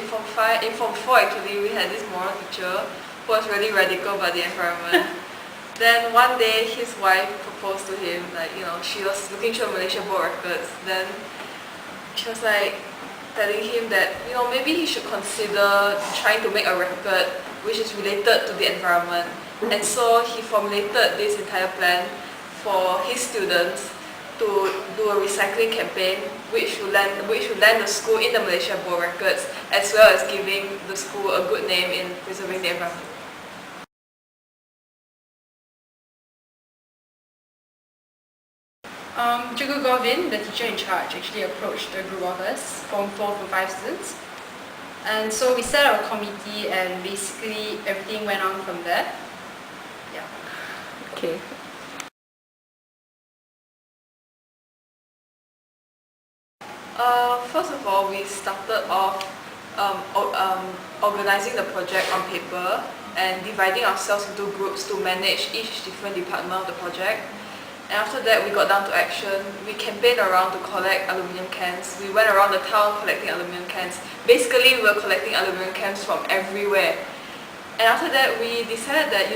in Form 5, in Form 4 actually, we had this moral teacher who was really radical about the environment. Then one day his wife proposed to him, like, she was looking through Malaysian Book of Records. Then she was like telling him that, maybe he should consider trying to make a record which is related to the environment. And so he formulated this entire plan for his students to do a recycling campaign which will land the school in the Malaysian Book of Records, as well as giving the school a good name in preserving the environment. Cikgu Govin, the teacher in charge, actually approached a group of us, Form 4, Form 5 students. And so we set up a committee and basically everything went on from there. Yeah. Okay. First of all, we started off organizing the project on paper and dividing ourselves into groups to manage each different department of the project. And after that, we got down to action. We campaigned around to collect aluminium cans. We went around the town collecting aluminium cans. Basically, we were collecting aluminium cans from everywhere. And after that, we decided that,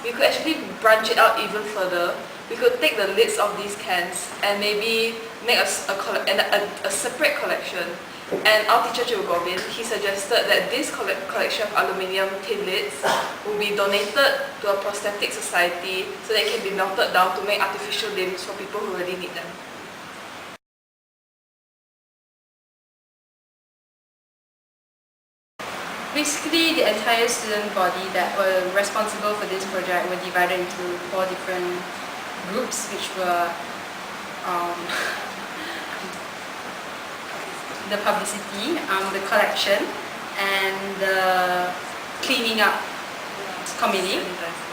we could actually branch it out even further. We could take the lids of these cans and maybe make a separate collection. And our teacher, Cikgu Govin, he suggested that this collection of aluminium tin lids will be donated to a prosthetic society so they can be melted down to make artificial limbs for people who really need them. Basically, the entire student body that were responsible for this project were divided into 4 different groups, which were the publicity, the collection, and the cleaning up committee.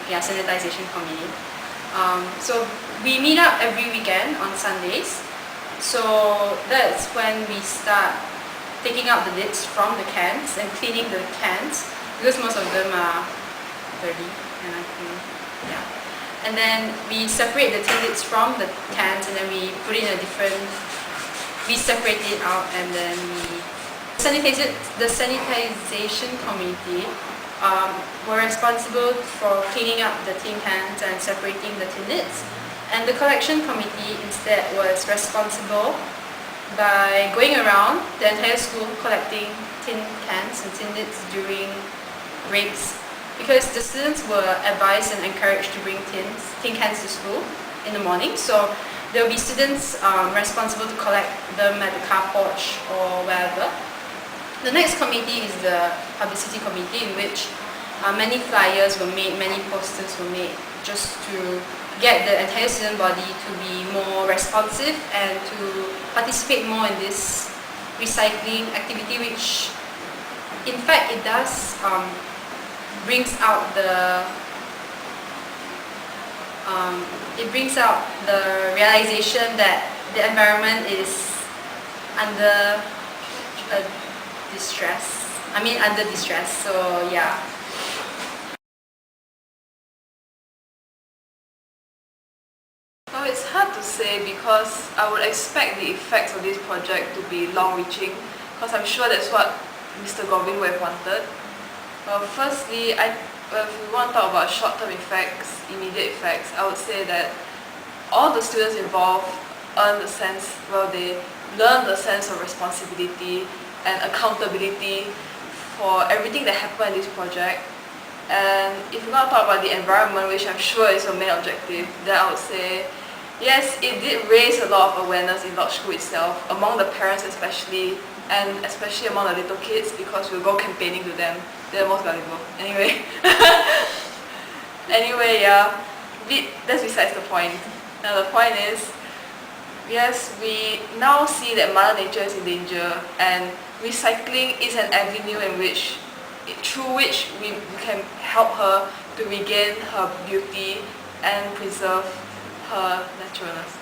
Sanitization committee. So we meet up every weekend on Sundays. So that's when we start taking out the lids from the cans and cleaning the cans, because most of them are dirty, and I think, yeah. And then we separate the tin lids from the cans, and then we put it in a different. We separate it out, and then the sanitization committee were responsible for cleaning up the tin cans and separating the tin lids. And the collection committee instead was responsible by going around the entire school collecting tin cans and tin lids during breaks, because the students were advised and encouraged to bring tin cans to school in the morning. So there will be students responsible to collect them at the car porch or wherever. The next committee is the publicity committee, in which many flyers were made, many posters were made, just to get the entire student body to be more responsive and to participate more in this recycling activity, which in fact it does brings out the realization that the environment is under distress. So yeah. Well, it's hard to say because I would expect the effects of this project to be long-reaching, because I'm sure that's what Mr. Govin would have wanted. Well, firstly, if we want to talk about short-term effects, immediate effects, I would say that all the students involved they learn the sense of responsibility and accountability for everything that happened in this project. And if we're going to talk about the environment, which I'm sure is your main objective, then I would say, yes, it did raise a lot of awareness in Lodge School itself, among the parents especially, and especially among the little kids, because we'll go campaigning to them. They're the most valuable. Anyway. Yeah, that's besides the point. Now the point is, yes, we now see that Mother Nature is in danger, and recycling is an avenue through which we can help her to regain her beauty and preserve her naturalness.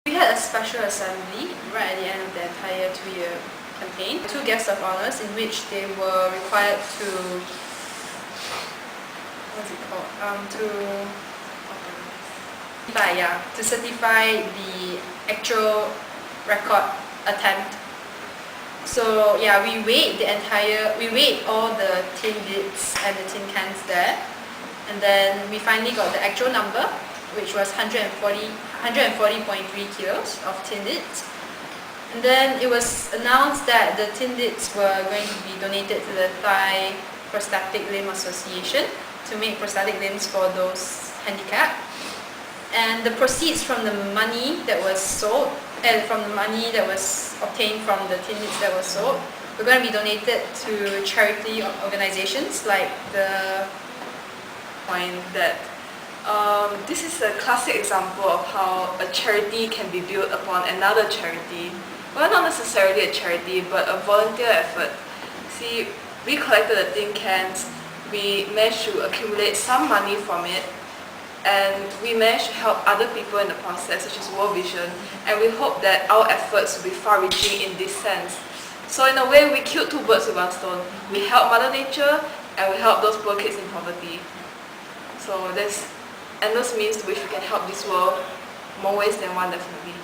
We had a special assembly right at the end of the entire 2-year campaign. 2 guests of honors in which they were required to, But yeah, to certify the actual record attempt. So yeah, we weighed all the tin lids and the tin cans there, and then we finally got the actual number, which was 140.3 kilos of tin lids. And then it was announced that the tin lids were going to be donated to the Thai Prosthetic Limb Association to make prosthetic limbs for those handicapped. And the proceeds from the money that was sold and from the money that was obtained from the tin lids that was sold, were going to be donated to charity organizations like the Point that this is a classic example of how a charity can be built upon another charity. Well, not necessarily a charity, but a volunteer effort. See, we collected the tin cans, we managed to accumulate some money from it, and we managed to help other people in the process, such as World Vision, and we hope that our efforts will be far-reaching in this sense. So in a way, we killed two birds with one stone. We helped Mother Nature, and we helped those poor kids in poverty. So there's endless means to which we can help this world, more ways than one definitely.